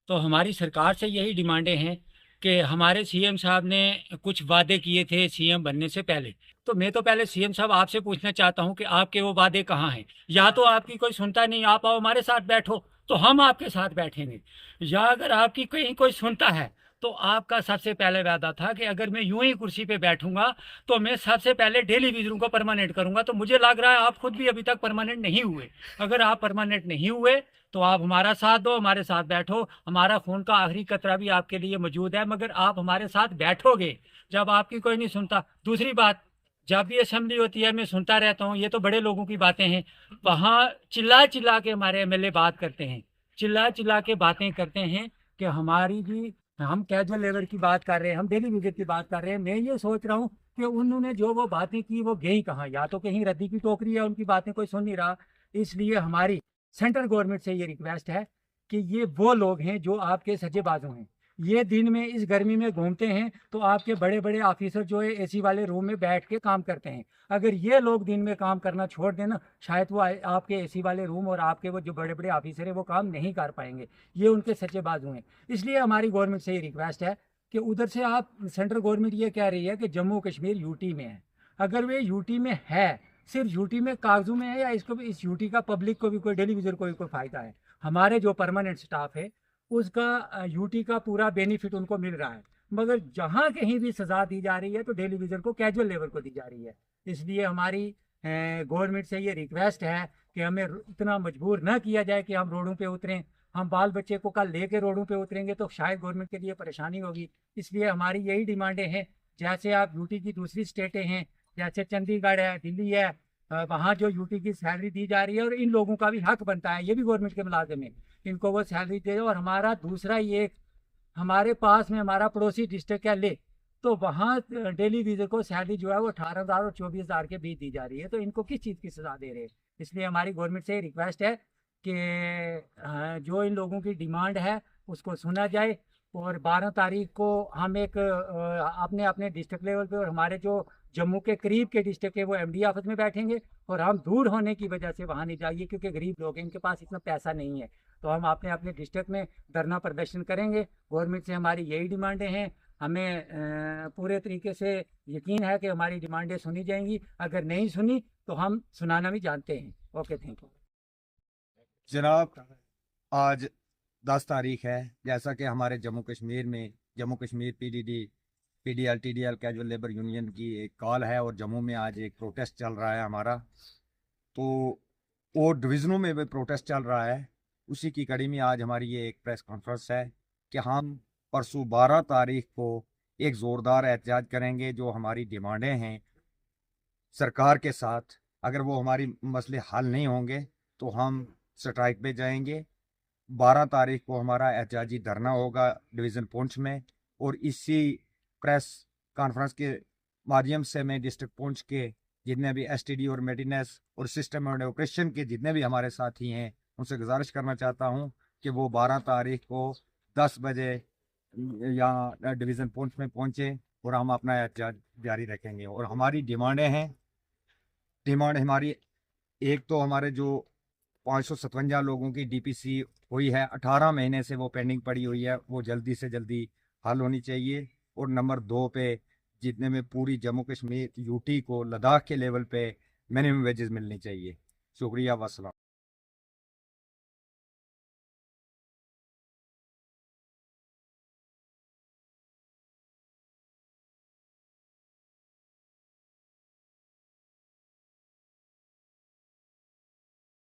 तो हमारी सरकार से यही डिमांडें हैं कि हमारे सीएम साहब ने कुछ वादे किए थे सीएम बनने से पहले। तो मैं तो पहले सीएम साहब आपसे पूछना चाहता हूं कि आपके वो वादे कहाँ हैं। या तो आपकी कोई सुनता नहीं, आप आओ हमारे साथ बैठो तो हम आपके साथ बैठेंगे, या अगर आपकी कहीं कोई सुनता है तो आपका सबसे पहले वादा था कि अगर मैं यूं ही कुर्सी पे बैठूंगा तो मैं सबसे पहले डेली विजरों को परमानेंट करूंगा। तो मुझे लग रहा है आप खुद भी अभी तक परमानेंट नहीं हुए। अगर आप परमानेंट नहीं हुए तो आप हमारा साथ दो, हमारे साथ बैठो। हमारा खून का आखिरी कतरा भी आपके लिए मौजूद है, मगर आप हमारे साथ बैठोगे जब आपकी कोई नहीं सुनता। दूसरी बात, जब भी असेंबली होती है मैं सुनता रहता हूँ, ये तो बड़े लोगों की बातें हैं, वहाँ चिल्ला चिल्ला के हमारे एमएलए बात करते हैं, चिल्ला चिल्ला के बातें करते हैं कि हमारी भी, हम कैजुअल लेबर की बात कर रहे हैं, हम डेली विजिट की बात कर रहे हैं। मैं ये सोच रहा हूँ कि उन्होंने जो वो बातें की वो गई कहाँ, या तो कहीं रद्दी की टोकरी है, उनकी बातें कोई सुन नहीं रहा। इसलिए हमारी सेंट्रल गवर्नमेंट से ये रिक्वेस्ट है कि ये वो लोग हैं जो आपके सज्जे बाजू हैं, ये दिन में इस गर्मी में घूमते हैं तो आपके बड़े बड़े ऑफिसर जो है एसी वाले रूम में बैठ के काम करते हैं। अगर ये लोग दिन में काम करना छोड़ देना, शायद वो आपके एसी वाले रूम और आपके वो जो बड़े बड़े ऑफिसर है वो काम नहीं कर पाएंगे। ये उनके सच्चे बाजू हैं। इसलिए हमारी गवर्नमेंट से ये रिक्वेस्ट है कि उधर से आप, सेंट्रल गवर्नमेंट ये कह रही है कि जम्मू कश्मीर यूटी में है। अगर वे यूटी में है, सिर्फ यूटी में कागजों में है, या इसको भी, इस यूटी का पब्लिक को भी कोई, टेलीविजन को भी कोई फायदा है? हमारे जो परमानेंट स्टाफ है उसका यूटी का पूरा बेनिफिट उनको मिल रहा है, मगर जहाँ कहीं भी सजा दी जा रही है तो टेलीविजन को, कैजुअल लेबर को दी जा रही है। इसलिए हमारी गवर्नमेंट से ये रिक्वेस्ट है कि हमें इतना मजबूर न किया जाए कि हम रोडों पे उतरें। हम बाल बच्चे को कल लेके रोडों पे उतरेंगे तो शायद गवर्नमेंट के लिए परेशानी होगी। इसलिए हमारी यही डिमांडें हैं। जैसे आप यूटी की दूसरी स्टेटें हैं, जैसे चंडीगढ़ है, दिल्ली है, वहाँ जो यूटी की सैलरी दी जा रही है, और इन लोगों का भी हक बनता है, ये भी गवर्नमेंट के मुलाजिम है, इनको वो सैलरी दे। और हमारा दूसरा ये, हमारे पास में हमारा पड़ोसी डिस्ट्रिक्ट है ले, तो वहाँ डेली वीजर को सैलरी जो है वो 18,000 और 24,000 के बीच दी जा रही है। तो इनको किस चीज़ की सजा दे रहे हैं? इसलिए हमारी गवर्नमेंट से रिक्वेस्ट है कि जो इन लोगों की डिमांड है उसको सुना जाए। और 12 तारीख को हम एक अपने अपने डिस्ट्रिक्ट लेवल पे, और हमारे जो जम्मू के करीब के डिस्ट्रिक्ट है वो एमडी ऑफिस में बैठेंगे। और हम दूर होने की वजह से वहाँ नहीं जाइए क्योंकि गरीब लोग हैं, इनके पास इतना पैसा नहीं है। तो हम अपने अपने डिस्ट्रिक्ट में धरना प्रदर्शन करेंगे। गवर्नमेंट से हमारी यही डिमांडें हैं। हमें पूरे तरीके से यकीन है कि हमारी डिमांडें सुनी जाएंगी। अगर नहीं सुनी तो हम सुनाना भी जानते हैं। ओके, थैंक यू जनाब, आज 10 तारीख है। जैसा कि हमारे Jammu Kashmir PDD PDL TDL casual labour union की एक कॉल है, और जम्मू में आज एक प्रोटेस्ट चल रहा है हमारा। तो और डिवीज़नों में भी प्रोटेस्ट चल रहा है। उसी की कड़ी में आज हमारी ये एक प्रेस कॉन्फ्रेंस है कि हम परसों 12 तारीख को एक ज़ोरदार एहतजाज करेंगे। जो हमारी डिमांडें हैं सरकार के साथ, अगर वो हमारी मसले हल नहीं होंगे तो हम स्ट्राइक पे जाएंगे। 12 तारीख को हमारा एहतजाजी धरना होगा डिवीज़न पुंछ में। और इसी प्रेस कॉन्फ्रेंस के माध्यम से मैं डिस्ट्रिक्ट पुंछ के जितने भी एसटीडी और मेडिनेस और सिस्टम एंड ऑपरेशन के जितने भी हमारे साथी हैं उनसे गुजारिश करना चाहता हूं कि वो 12 तारीख को 10 बजे यहाँ डिवीज़न पुंछ में पहुँचें, और हम अपना एहतजाज जारी रखेंगे। और हमारी डिमांड हमारी, एक तो हमारे जो 557 लोगों की डीपीसी हुई है, 18 महीने से वो पेंडिंग पड़ी हुई है, वो जल्दी से जल्दी हल होनी चाहिए। और नंबर 2 पे जितने में पूरी जम्मू कश्मीर यूटी को लद्दाख के लेवल पे मिनिमम वेजेस मिलनी चाहिए। शुक्रिया, वसलाम।